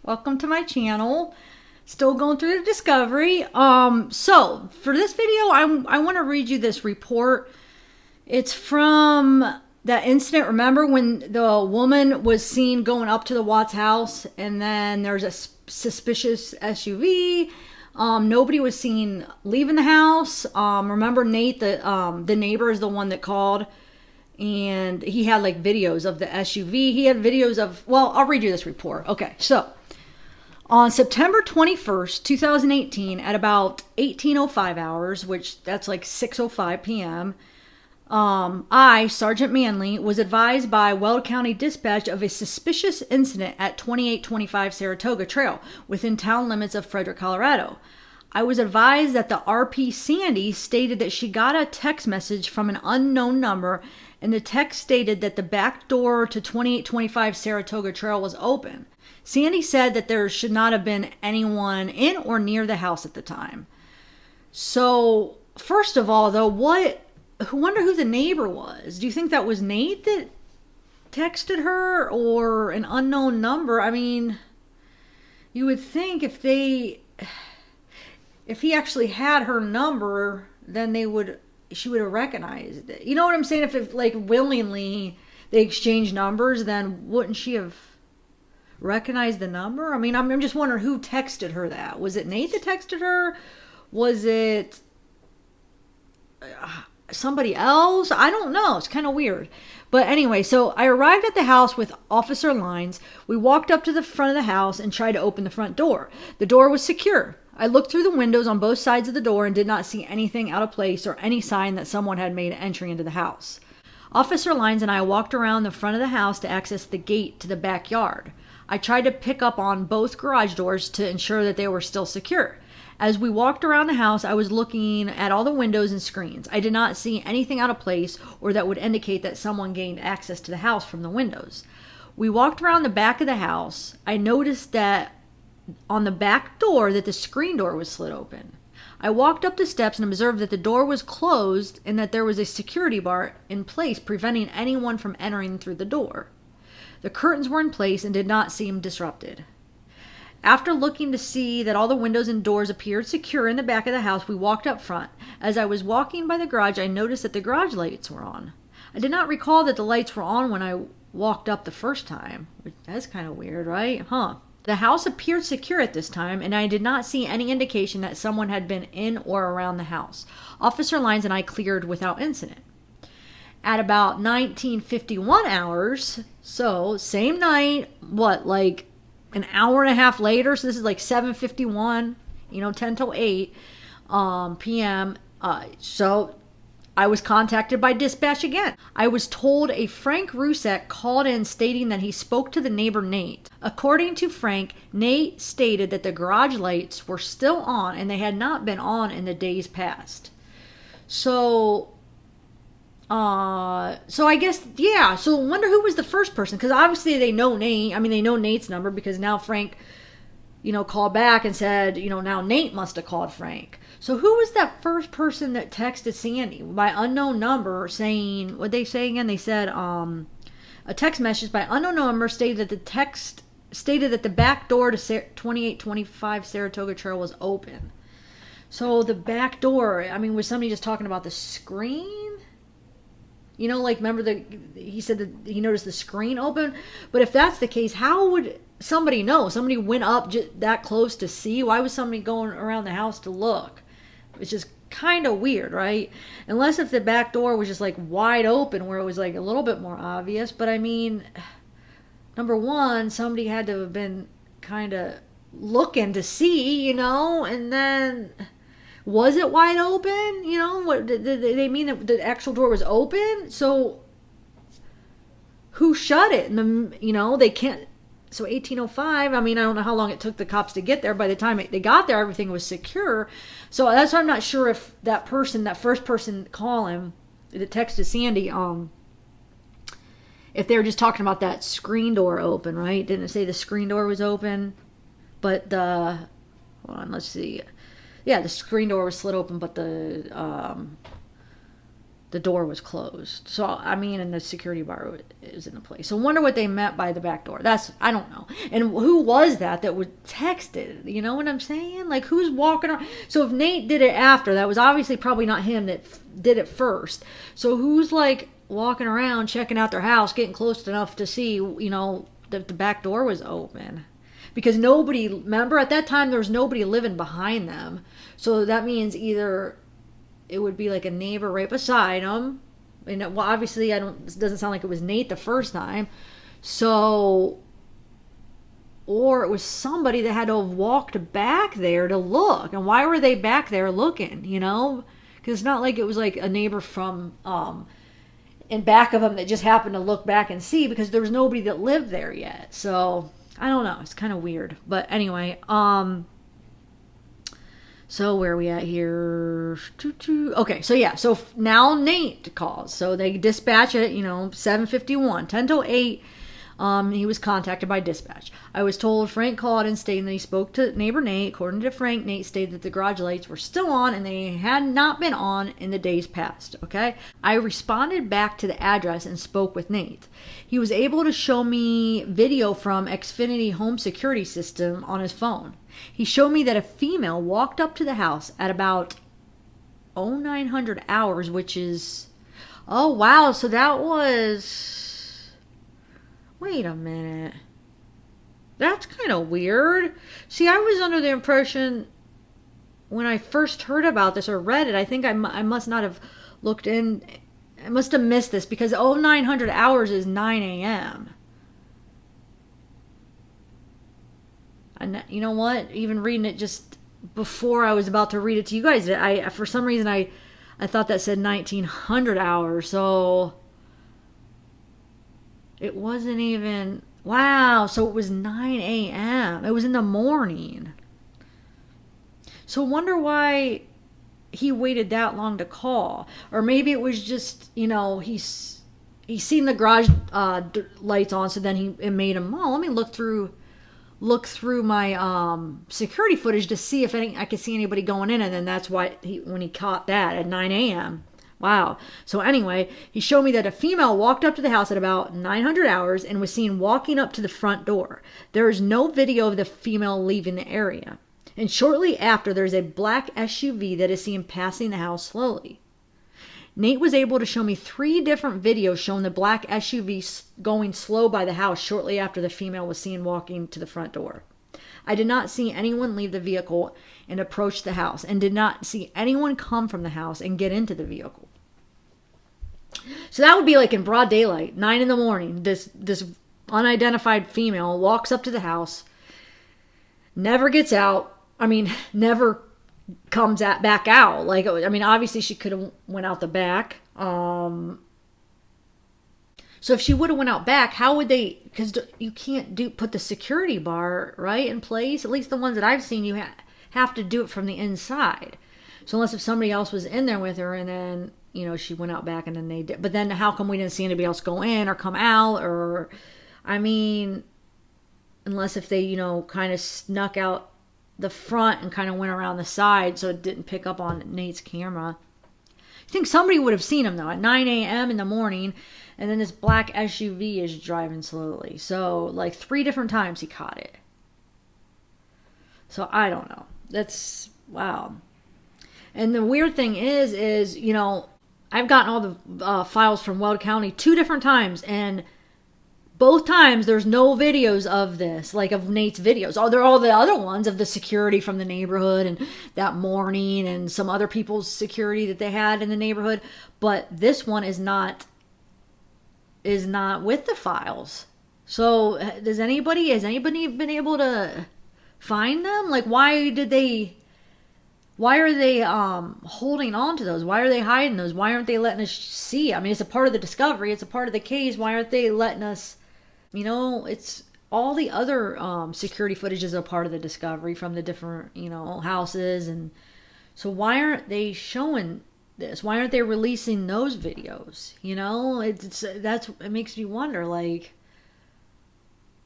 Welcome to my channel. Still going through the discovery. So for this video, I want to read you this report. It's from that incident. Remember when the woman was seen going up to the Watts house, and then there's a suspicious SUV. Nobody was seen leaving the house. Remember Nate, the neighbor, is the one that called, and he had like videos of the SUV. He had videos of, well, I'll read you this report. Okay, so on September 21st, 2018, at about 18:05 hours, which that's like 6:05 p.m., I, Sergeant Manley, was advised by Weld County Dispatch of a suspicious incident at 2825 Saratoga Trail within town limits of Frederick, Colorado. I was advised that the RP Sandy stated that she got a text message from an unknown number, and the text stated that the back door to 2825 Saratoga Trail was open. Sandy said that there should not have been anyone in or near the house at the time. So, first of all, though, I wonder who the neighbor was. Do you think that was Nate that texted her, or an unknown number? I mean, you would think if he actually had her number, then she would have recognized it. You know what I'm saying? If like willingly they exchanged numbers, then wouldn't she have recognized the number? I mean, I'm just wondering who texted her that. Was it Nate that texted her? Was it somebody else? I don't know. It's kind of weird. But anyway, so I arrived at the house with Officer Lines. We walked up to the front of the house and tried to open the front door. The door was secure. I looked through the windows on both sides of the door and did not see anything out of place or any sign that someone had made entry into the house. Officer Lines and I walked around the front of the house to access the gate to the backyard. I tried to pick up on both garage doors to ensure that they were still secure. As we walked around the house, I was looking at all the windows and screens. I did not see anything out of place or that would indicate that someone gained access to the house from the windows. We walked around the back of the house. I noticed that on the back door that the screen door was slid open. I walked up the steps and observed that the door was closed and that there was a security bar in place preventing anyone from entering through the door. The curtains were in place and did not seem disrupted. After looking to see that all the windows and doors appeared secure in the back of the house, we walked up front. As I was walking by the garage, I noticed that the garage lights were on. I did not recall that the lights were on when I walked up the first time. That's kind of weird, right? The house appeared secure at this time, and I did not see any indication that someone had been in or around the house. Officer Lines and I cleared without incident. At about 1951 hours, so same night, like an hour and a half later, so this is like 7:51, 10 till 8 p.m. So I was contacted by dispatch again. I was told a Frank Rusek called in stating that he spoke to the neighbor Nate. According to Frank, Nate stated that the garage lights were still on and they had not been on in the days past. So I guess, yeah. So I wonder who was the first person, because obviously they know Nate. I mean, they know Nate's number because now Frank, called back and said, now Nate must have called Frank. So who was that first person that texted Sandy by unknown number saying, what'd they say again? They said, a text message by unknown number stated that the back door to 2825 Saratoga Trail was open. So the back door, I mean, was somebody just talking about the screen? Remember he said that he noticed the screen open? But if that's the case, how would somebody know? Somebody went up that close to see? Why was somebody going around the house to look? It's just kind of weird, right? Unless if the back door was just like wide open where it was like a little bit more obvious. But I mean, number one, somebody had to have been kind of looking to see, and then was it wide open? What did they mean that the actual door was open? So who shut it? And they can't. So 18:05. I mean, I don't know how long it took the cops to get there. By the time they got there, everything was secure. So that's why I'm not sure if that first person calling, that texted Sandy, if they were just talking about that screen door open, right? Didn't it say the screen door was open? But hold on, let's see. Yeah, the screen door was slit open, but the the door was closed. So, I mean, and the security bar is in the place. So, I wonder what they meant by the back door. I don't know. And who was that would text it? You know what I'm saying? Like, who's walking around? So, if Nate did it after, that was obviously probably not him that did it first. So, who's like walking around, checking out their house, getting close enough to see, that the back door was open? Because remember, at that time, there was nobody living behind them. So, that means either it would be like a neighbor right beside him. And well, obviously, it doesn't sound like it was Nate the first time. So, or it was somebody that had to have walked back there to look. And why were they back there looking, Because it's not like it was like a neighbor from in back of them that just happened to look back and see, because there was nobody that lived there yet. So, I don't know. It's kind of weird. But anyway, so where are we at here? Okay, so yeah, so now Nate calls. So they dispatch it, 7:51, 10 till 8. He was contacted by dispatch. I was told Frank called and stated that he spoke to neighbor Nate. According to Frank, Nate stated that the garage lights were still on and they had not been on in the days past. Okay, I responded back to the address and spoke with Nate. He was able to show me video from Xfinity home security system on his phone. He showed me that a female walked up to the house at about 0900 hours, which is, oh wow, so that was, wait a minute, that's kind of weird. See, I was under the impression when I first heard about this or read it, I think I must not have looked in, I must have missed this, because 0900 hours is 9 a.m. And you know what? Even reading it just before I was about to read it to you guys, for some reason I thought that said 1900 hours. So it wasn't even, wow. So it was 9 a.m. It was in the morning. So I wonder why he waited that long to call. Or maybe it was just, he's seen the garage lights on, so then it made him, let me look through my security footage to see if I could see anybody going in, and then that's why when he caught that at 9 a.m. Wow. So anyway, he showed me that a female walked up to the house at about 900 hours and was seen walking up to the front door. There is no video of the female leaving the area. And shortly after, there's a black SUV that is seen passing the house slowly. Nate was able to show me 3 different videos showing the black SUV going slow by the house shortly after the female was seen walking to the front door. I did not see anyone leave the vehicle and approach the house, and did not see anyone come from the house and get into the vehicle. So that would be like in broad daylight, 9 in the morning. This unidentified female walks up to the house, never gets out. Never comes back out. Obviously she could have went out the back. So if she would have went out back, how would they? Because you can't put the security bar right in place. At least the ones that I've seen, you have to do it from the inside. So unless if somebody else was in there with her, and then she went out back, and then they did. But then how come we didn't see anybody else go in or come out? Or unless if they kind of snuck out the front and kind of went around the side so it didn't pick up on Nate's camera. I think somebody would have seen him though at 9 a.m. in the morning, and then this black SUV is driving slowly. So like 3 different times he caught it. So I don't know. That's wow. And the weird thing is I've gotten all the files from Weld County 2 different times, and both times there's no videos of this, like of Nate's videos. There are all the other ones of the security from the neighborhood and that morning and some other people's security that they had in the neighborhood. But this one is not with the files. So has anybody been able to find them? Like why are they holding on to those? Why are they hiding those? Why aren't they letting us see? It's a part of the discovery. It's a part of the case. Why aren't they letting us? It's all the other security footage is a part of the discovery from the different, houses. And so why aren't they showing this? Why aren't they releasing those videos? It makes me wonder, like,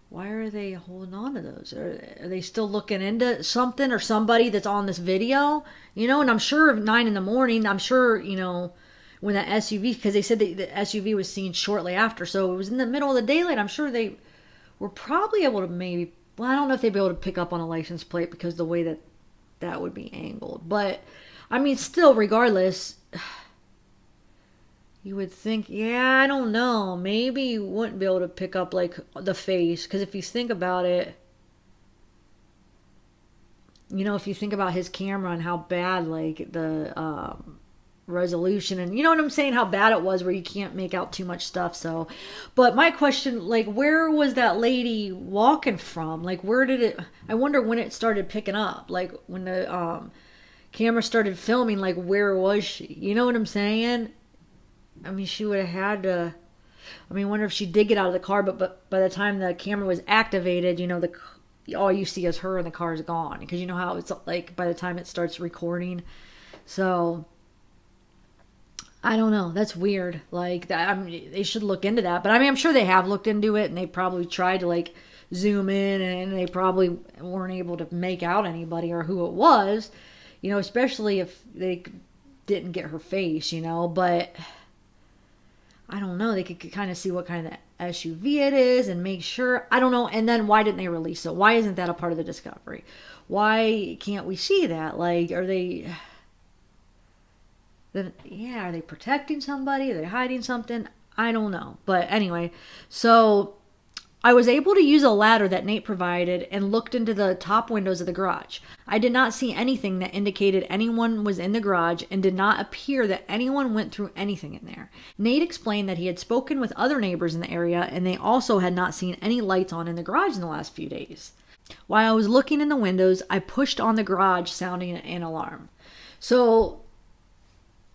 why are they holding on to those? Are they still looking into something or somebody that's on this video? And I'm sure 9 in the morning, I'm sure, when that SUV, because they said that the SUV was seen shortly after. So it was in the middle of the daylight. I'm sure they were probably able to maybe, well, I don't know if they'd be able to pick up on a license plate because the way that that would be angled. But, I mean, still, regardless, you would think, yeah, I don't know. Maybe you wouldn't be able to pick up, like, the face. Because if you think about it, you know, if you think about his camera and how bad, like, the resolution and, you know what I'm saying, how bad it was, where you can't make out too much stuff. So, but my question, like, where was that lady walking from? Like, where did it, I wonder when it started picking up, like when the camera started filming, like, where was she? You know what I'm saying? I mean, she would have had to, I mean, I wonder if she did get out of the car, but by the time the camera was activated, you know, the all you see is her and the car is gone, because you know how it's like by the time it starts recording. So I don't know. That's weird. Like that, I mean, they should look into that. But I mean, I'm sure they have looked into it, and they probably tried to like zoom in, and they probably weren't able to make out anybody or who it was. You know, especially if they didn't get her face. You know, but I don't know. They could kind of see what kind of SUV it is and make sure. I don't know. And then why didn't they release it? Why isn't that a part of the discovery? Why can't we see that? Like, are they? Then, yeah, are they protecting somebody? Are they hiding something? I don't know. But anyway, so I was able to use a ladder that Nate provided and looked into the top windows of the garage. I did not see anything that indicated anyone was in the garage, and did not appear that anyone went through anything in there. Nate explained that he had spoken with other neighbors in the area, and they also had not seen any lights on in the garage in the last few days. While I was looking in the windows, I pushed on the garage, sounding an alarm. So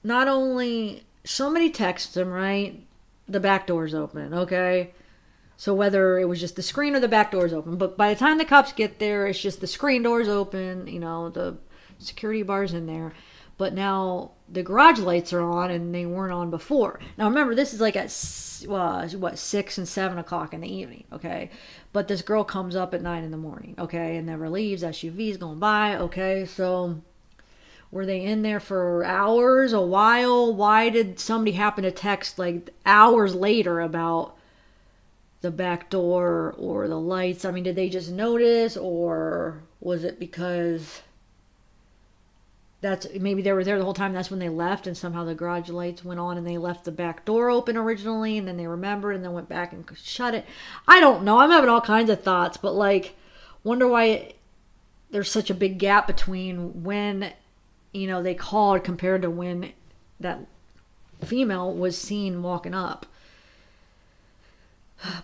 not only somebody texts him, right? The back door's open, okay? So whether it was just the screen or the back door's open, but by the time the cops get there, it's just the screen door's open, you know, the security bar's in there. But now the garage lights are on, and they weren't on before. Now remember, this is like at, 6 and 7 o'clock in the evening, okay? But this girl comes up at 9 in the morning, okay? And never leaves. SUV's going by, okay? So were they in there for hours, a while? Why did somebody happen to text like hours later about the back door or the lights? I mean, did they just notice, or was it because maybe they were there the whole time, that's when they left, and somehow the garage lights went on and they left the back door open originally, and then they remembered and then went back and shut it? I don't know. I'm having all kinds of thoughts, but like, wonder why there's such a big gap between when, you know, they called compared to when that female was seen walking up.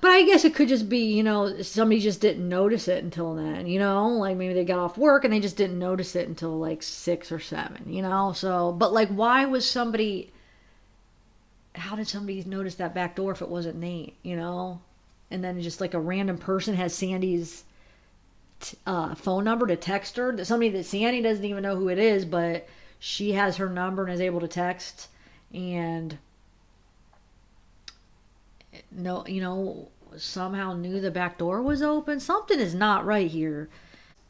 But I guess it could just be, you know, somebody just didn't notice it until then, you know, like maybe they got off work and they just didn't notice it until like 6 or 7, you know. So, but like, why was somebody, how did somebody notice that back door if it wasn't Nate, you know? And then just like a random person has Sandy's phone number to text her, that somebody that Sandy doesn't even know who it is, but she has her number and is able to text, and no, you know, somehow knew the back door was open. Something is not right here.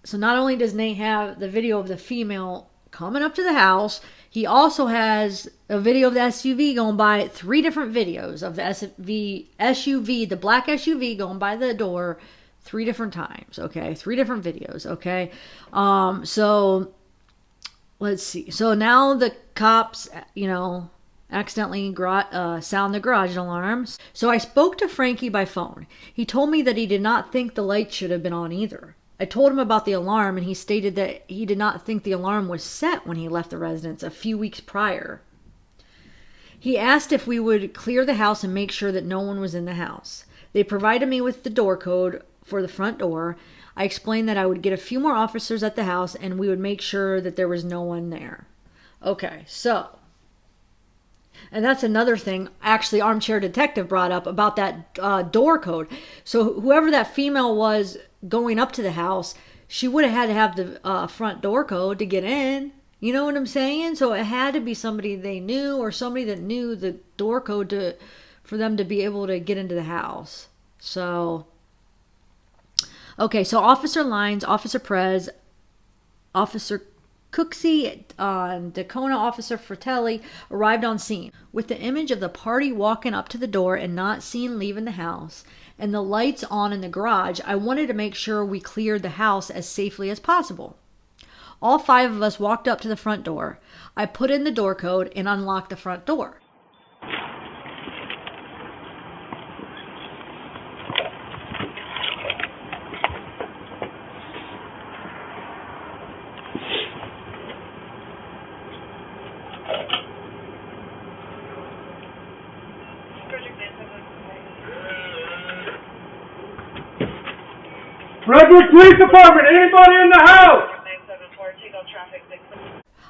So not only does Nate have the video of the female coming up to the house, he also has a video of the SUV going by, 3 different videos of the SUV, the black SUV going by the door 3 different times, okay? 3 different videos, okay? So let's see. So now the cops, you know, accidentally sound the garage alarms. So I spoke to Frankie by phone. He told me that he did not think the lights should have been on either. I told him about the alarm, and he stated that he did not think the alarm was set when he left the residence a few weeks prior. He asked if we would clear the house and make sure that no one was in the house. They provided me with the door code for the front door. I explained that I would get a few more officers at the house, and we would make sure that there was no one there. Okay, so, and that's another thing, actually, Armchair Detective brought up about that door code. So whoever that female was going up to the house, she would have had to have the front door code to get in. You know what I'm saying? So it had to be somebody they knew, or somebody that knew the door code for them to be able to get into the house. So, okay, so Officer Lines, Officer Prez, Officer Cooksey and Dacona Officer Fratelli arrived on scene. With the image of the party walking up to the door and not seen leaving the house, and the lights on in the garage, I wanted to make sure we cleared the house as safely as possible. All 5 of us walked up to the front door. I put in the door code and unlocked the front door. Frederick Police Department, anybody in the house?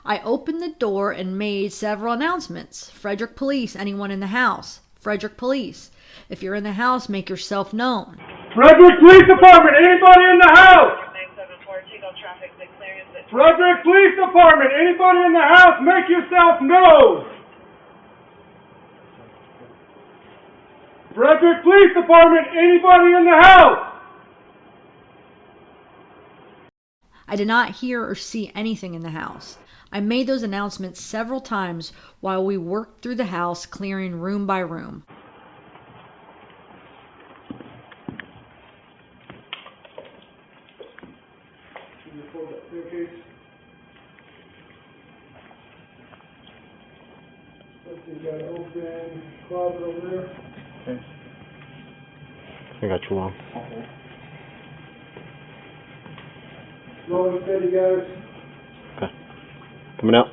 I opened the door and made several announcements. Frederick Police, anyone in the house? Frederick Police. If you're in the house, make yourself known. Frederick Police Department, anybody in the house? Frederick Police Department, anybody in the house, make yourself known. Frederick Police Department, anybody in the house? I did not hear or see anything in the house. I made those announcements several times while we worked through the house, clearing room by room. You got an open closet over there. Okay. I got you wrong. Slow and steady, guys. Okay. Coming out.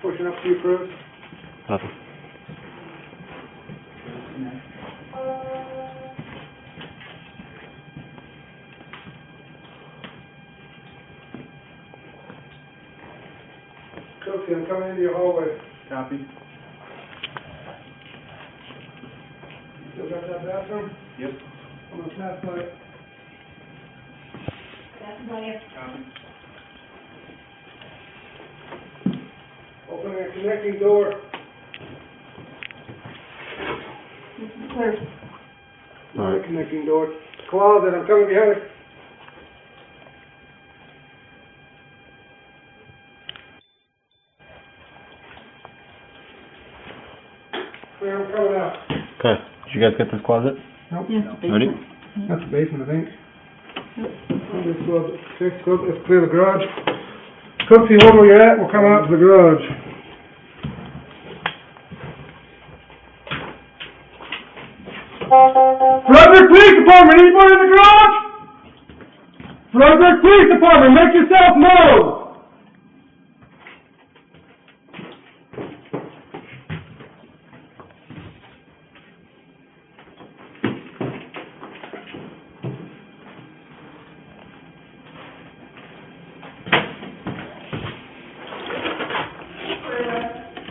Pushing up to you, Chris. Nothing. Cookie, I'm coming into your hallway. Copy. Still got that bathroom? Yep. I'm gonna pass by it. Copy. Opening a connecting door. All Another right. connecting door. Closet, I'm coming behind it. Clear, I'm coming out. Okay. Did you guys get this closet? Nope. Ready? That's the basement, I think. Let's clear the garage. Cooksey, hold where you're at, we'll come out to the garage. Frederick Police Department, anybody in the garage? Frederick Police Department, make yourself known.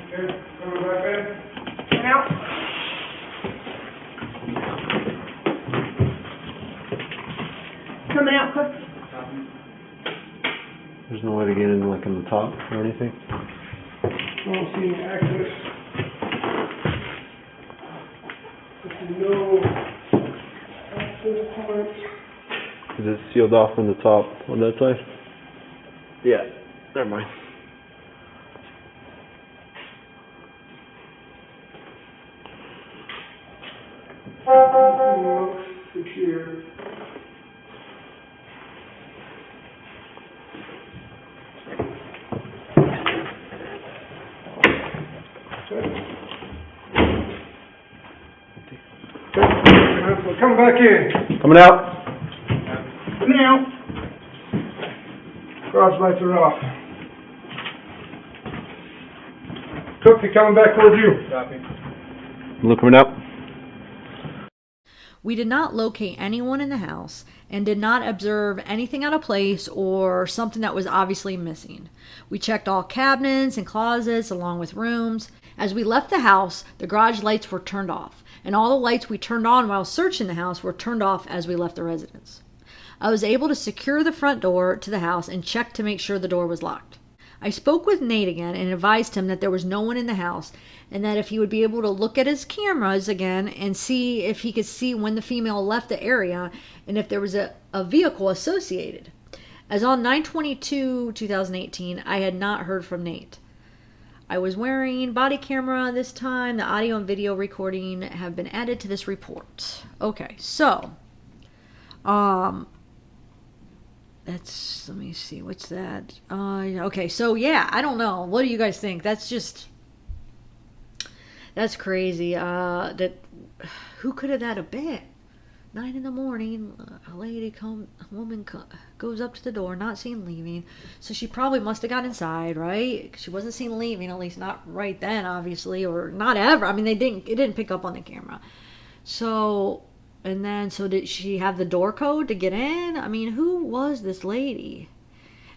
Okay, coming back in. Now. Coming out, quick. There's no way to get in, like, in the top or anything? I don't see any access. There's no access points. Is it sealed off from the top on that side? Yeah. Never mind. Everything looks secure. Okay, come back in. Coming out. Now, garage lights are off. Cooksey coming back towards you. Copy. Blue coming out. We did not locate anyone in the house and did not observe anything out of place or something that was obviously missing. We checked all cabinets and closets along with rooms. As we left the house, the garage lights were turned off, and all the lights we turned on while searching the house were turned off as we left the residence. I was able to secure the front door to the house and check to make sure the door was locked. I spoke with Nate again and advised him that there was no one in the house and that if he would be able to look at his cameras again and see if he could see when the female left the area and if there was a vehicle associated. As on 9/22/2018, I had not heard from Nate. I was wearing body camera this time. The audio and video recording have been added to this report. Okay, so let me see, what's that? Okay, so yeah, I don't know. What do you guys think? That's crazy. Who could have that have been? 9 in the morning, a woman goes up to the door, not seen leaving. So she probably must have got inside, right? She wasn't seen leaving, at least not right then, obviously, or not ever. I mean, it didn't pick up on the camera. So did she have the door code to get in? I mean, who was this lady?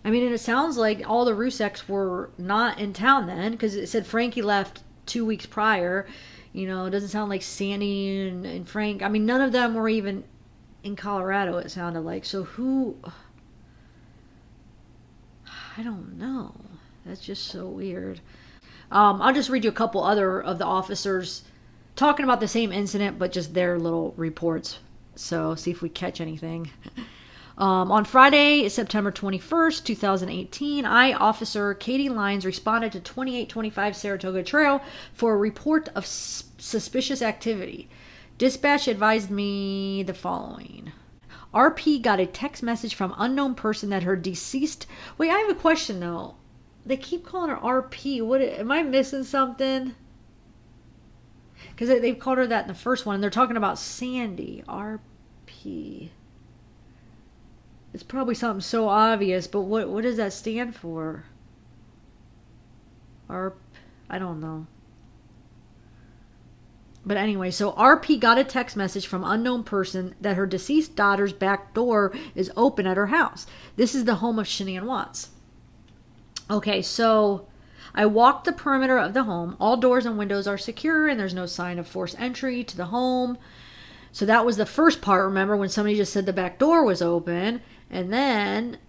I mean, and it sounds like all the Ruseks were not in town then, because it said Frankie left 2 weeks prior. It doesn't sound like Sandy and Frank. I mean, none of them were even in Colorado, it sounded like. So who? I don't know. That's just so weird. I'll just read you a couple other of the officers talking about the same incident, but just their little reports. So see if we catch anything. On Friday, September 21st, 2018, Officer Katie Lyons responded to 2825 Saratoga Trail for a report of suspicious activity. Dispatch advised me the following. RP got a text message from unknown person that her deceased... Wait, I have a question, though. They keep calling her RP. Am I missing something? Because they've called her that in the first one, and they're talking about Sandy. RP... It's probably something so obvious, but what does that stand for? I don't know. But anyway, so RP got a text message from unknown person that her deceased daughter's back door is open at her house. This is the home of Shanae Watts. Okay, so I walked the perimeter of the home. All doors and windows are secure, and there's no sign of forced entry to the home. So that was the first part, remember, when somebody just said the back door was open. And then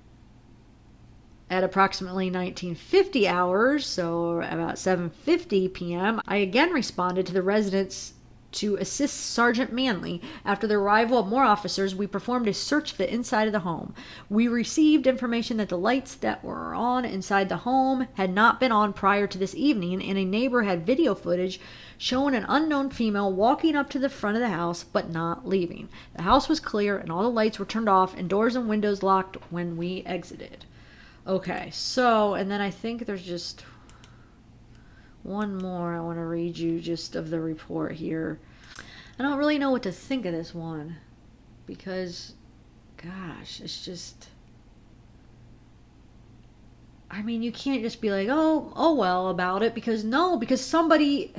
at approximately 1950 hours, so about 7:50 p.m., I again responded to the residents to assist Sergeant Manley. After the arrival of more officers, we performed a search of the inside of the home. We received information that the lights that were on inside the home had not been on prior to this evening, and a neighbor had video footage showing an unknown female walking up to the front of the house but not leaving. The house was clear and all the lights were turned off and doors and windows locked when we exited. Okay, so, and then I think there's just one more I want to read you just of the report here. I don't really know what to think of this one because, gosh, it's just... I mean, you can't just be like, oh well about it, because somebody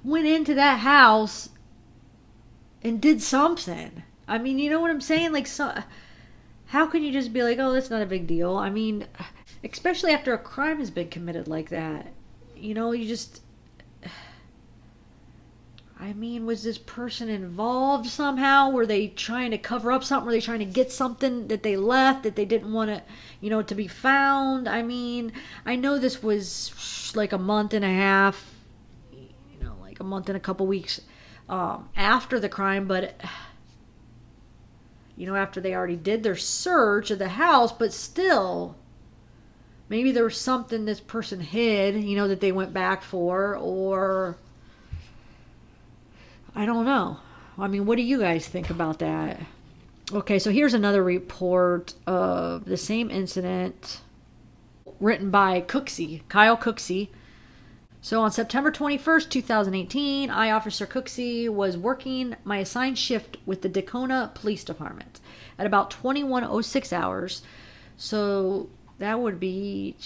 went into that house and did something. I mean, you know what I'm saying? Like, how can you just be like, oh, that's not a big deal? I mean, especially after a crime has been committed like that. You just... I mean, was this person involved somehow? Were they trying to cover up something? Were they trying to get something that they left that they didn't want to, to be found? I mean, I know this was like a month and a half, like a month and a couple weeks after the crime, but, after they already did their search of the house, but still, maybe there was something this person hid, that they went back for, or... I don't know. I mean, what do you guys think about that? Okay, so here's another report of the same incident written by Kyle Cooksey. So on September 21st, 2018, Officer Cooksey was working my assigned shift with the Dacona Police Department at about 21:06 hours. So that would be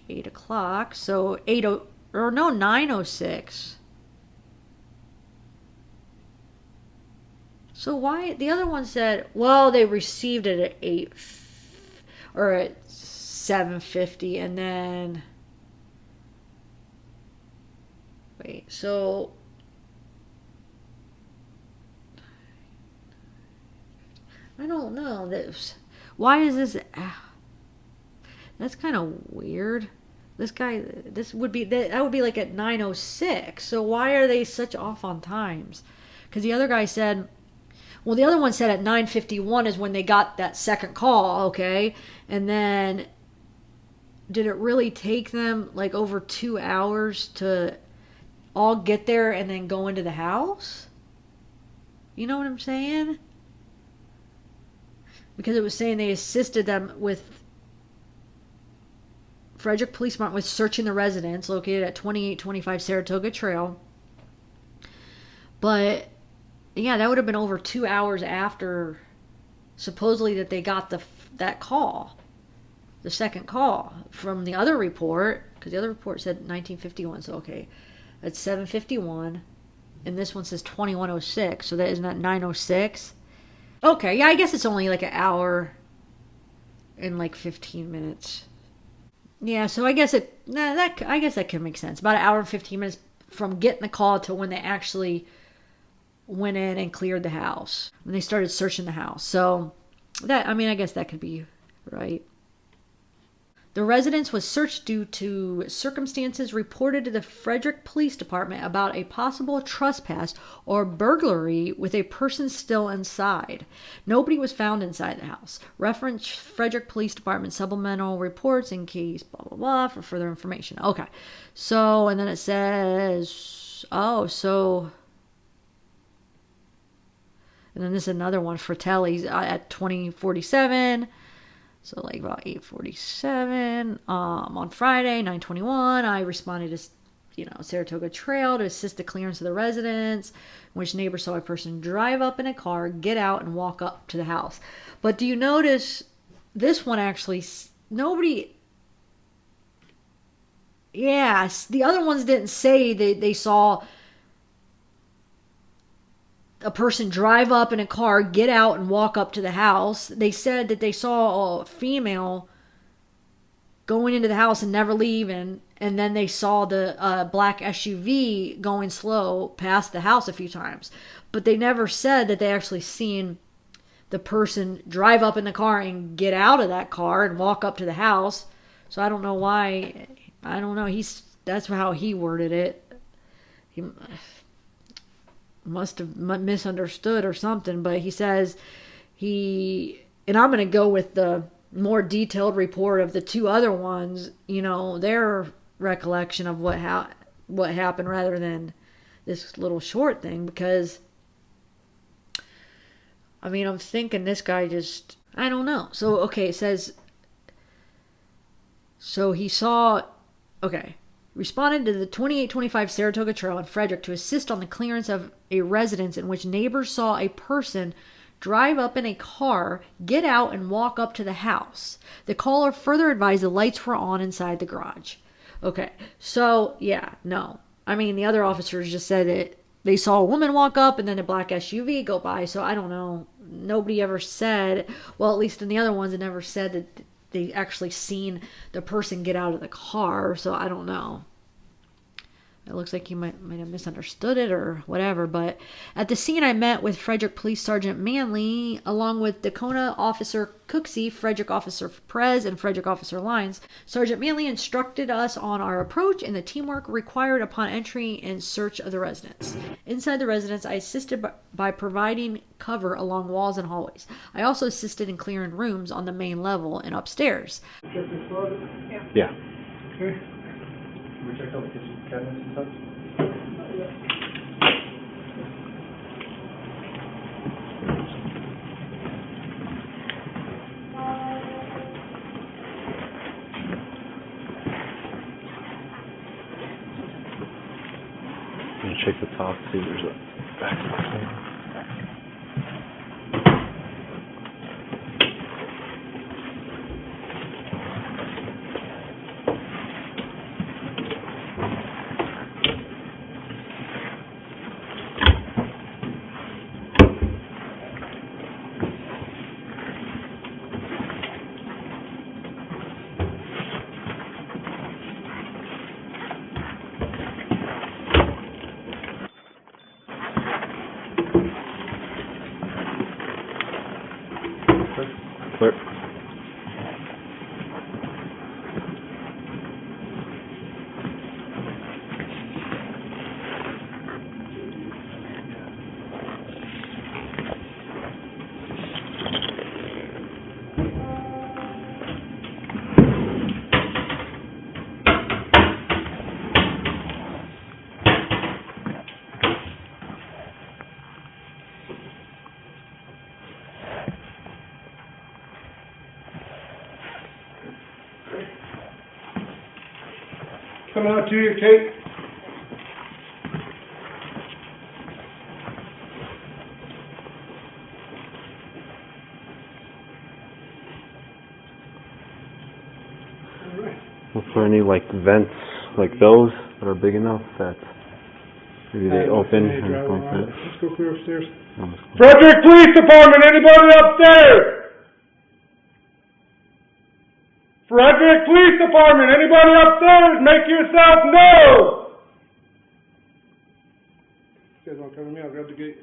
8 o'clock. So 9:06. So why, the other one said, well, they received it at 8 or at 7:50, and then, wait, so, I don't know, why is this, That's kind of weird. This guy, that would be like at 9:06. So why are they such off on times? Because the other guy said, well, the other one said at 9:51 is when they got that second call, okay? And then did it really take them like over 2 hours to all get there and then go into the house? You know what I'm saying? Because it was saying they assisted them with Frederick Police Department with searching the residence located at 2825 Saratoga Trail. But yeah, that would have been over 2 hours after supposedly that they got that call, the second call from the other report, because the other report said 1951. So okay, that's 7:51, and this one says 21:06. So that isn't that 9:06. Okay, yeah, I guess it's only like an hour and like 15 minutes. Yeah, so I guess I guess that can make sense. About an hour and 15 minutes from getting the call to when they actually went in and cleared the house, when they started searching the house. So that, I mean, I guess that could be right. The residence was searched due to circumstances reported to the Frederick Police Department about a possible trespass or burglary with a person still inside. Nobody was found inside the house. Reference Frederick Police Department supplemental reports in case blah blah blah for further information. Okay. So, and then it says, and then this is another one, Fratelli's at 2047. So like about 8:47 on Friday, 9:21, I responded to, Saratoga Trail to assist the clearance of the residence, in which neighbors saw a person drive up in a car, get out, and walk up to the house. But do you notice this one actually, nobody, yeah, the other ones didn't say they saw a person drive up in a car, get out, and walk up to the house. They said that they saw a female going into the house and never leaving, and then they saw the black SUV going slow past the house a few times. But they never said that they actually seen the person drive up in the car and get out of that car and walk up to the house. So I don't know why. I don't know. That's how he worded it. He must have misunderstood or something, but he says and I'm going to go with the more detailed report of the two other ones, their recollection of what happened rather than this little short thing, because I mean, I'm thinking this guy just, I don't know. So okay, it says, so he saw, okay, responded to the 2825 Saratoga Trail in Frederick to assist on the clearance of a residence in which neighbors saw a person drive up in a car, get out, and walk up to the house. The caller further advised the lights were on inside the garage. Okay, so yeah, no. I mean, the other officers just said that they saw a woman walk up and then a black SUV go by, so I don't know. Nobody ever said, well, at least in the other ones, it never said that they actually seen the person get out of the car, so I don't know. It looks like you might have misunderstood it or whatever, but at the scene I met with Frederick Police Sergeant Manley, along with Dacona Officer Cooksey, Frederick Officer Perez, and Frederick Officer Lyons. Sergeant Manley instructed us on our approach and the teamwork required upon entry and search of the residence. Inside the residence, I assisted by providing cover along walls and hallways. I also assisted in clearing rooms on the main level and upstairs. Yeah. Okay. Can we check out the kitchen cabinets and such? I'm gonna check the top, see if there's a back thing. Clear. Coming out to you, Kate. Look for any like vents like those that are big enough that maybe they open and like that. Let's go clear upstairs. Oh, that's cool. Frederick Police Department, anybody upstairs? Frederick Police Department, anybody upstairs? Make yourself known! You guys want to cover me? I'll grab the gate.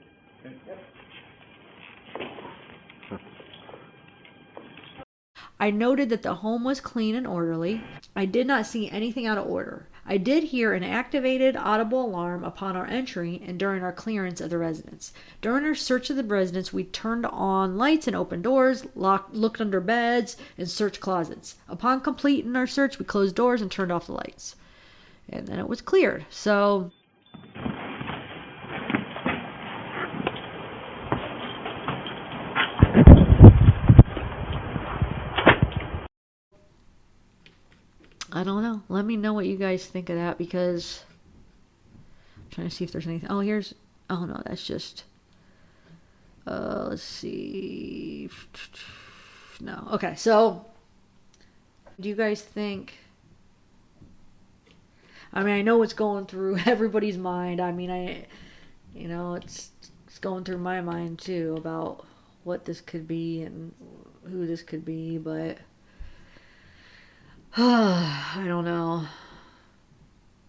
I noted that the home was clean and orderly. I did not see anything out of order. I did hear an activated audible alarm upon our entry and during our clearance of the residence. During our search of the residence, we turned on lights and opened doors, looked under beds, and searched closets. Upon completing our search, we closed doors and turned off the lights. And then it was cleared. So I don't know. Let me know what you guys think of that, because I'm trying to see if there's anything. Oh, here's. Oh no, that's just. Let's see. No. Okay, so do you guys think? I mean, I know what's going through everybody's mind. I mean, it's going through my mind too about what this could be and who this could be, but. I don't know.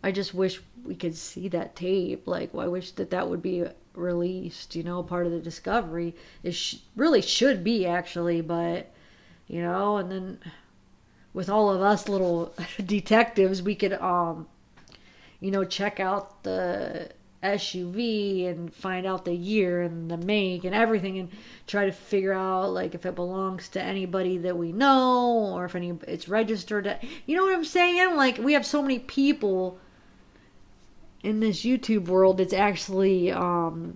I just wish we could see that tape. Like, I wish that would be released, part of the discovery. It really should be, actually, but, and then with all of us little detectives, we could, check out the SUV and find out the year and the make and everything and try to figure out like if it belongs to anybody that we know or if it's registered. You know what I'm saying? Like, we have so many people in this YouTube world that's actually that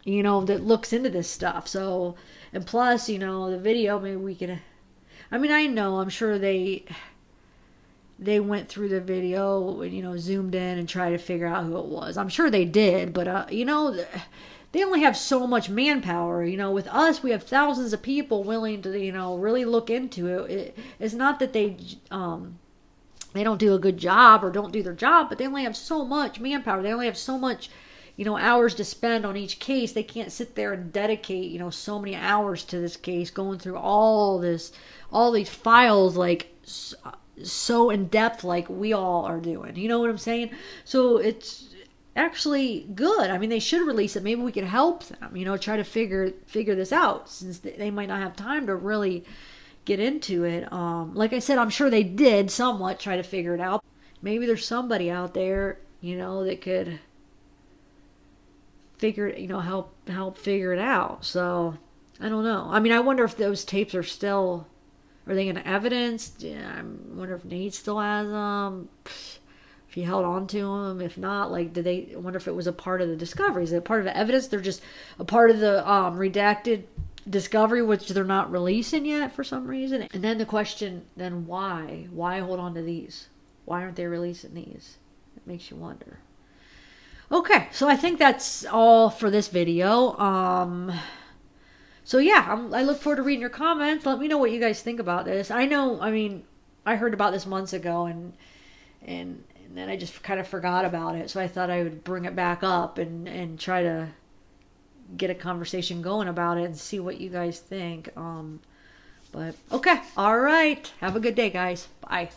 looks into this stuff. So, and plus, the video, maybe we could, I'm sure they went through the video and, zoomed in and tried to figure out who it was. I'm sure they did, but, they only have so much manpower. With us, we have thousands of people willing to, really look into it. It's not that they don't do a good job or don't do their job, but they only have so much manpower. They only have so much, hours to spend on each case. They can't sit there and dedicate, so many hours to this case, going through all these files, like, so in depth like we all are doing. You know what I'm saying? So it's actually good. I mean, they should release it. Maybe we could help them, try to figure this out, since they might not have time to really get into it. Like I said, I'm sure they did somewhat try to figure it out. Maybe there's somebody out there, that could figure, help figure it out. So I don't know. I mean, I wonder if those tapes are still. Are they in evidence? Yeah, I wonder if Nate still has them. If he held on to them. If not, like, did they? I wonder if it was a part of the discovery. Is it a part of the evidence? They're just a part of the redacted discovery, which they're not releasing yet for some reason. And then the question, then why? Why hold on to these? Why aren't they releasing these? It makes you wonder. Okay, so I think that's all for this video. So yeah, I look forward to reading your comments. Let me know what you guys think about this. I heard about this months ago, and then I just kind of forgot about it. So I thought I would bring it back up and try to get a conversation going about it and see what you guys think. But okay, all right. Have a good day, guys. Bye.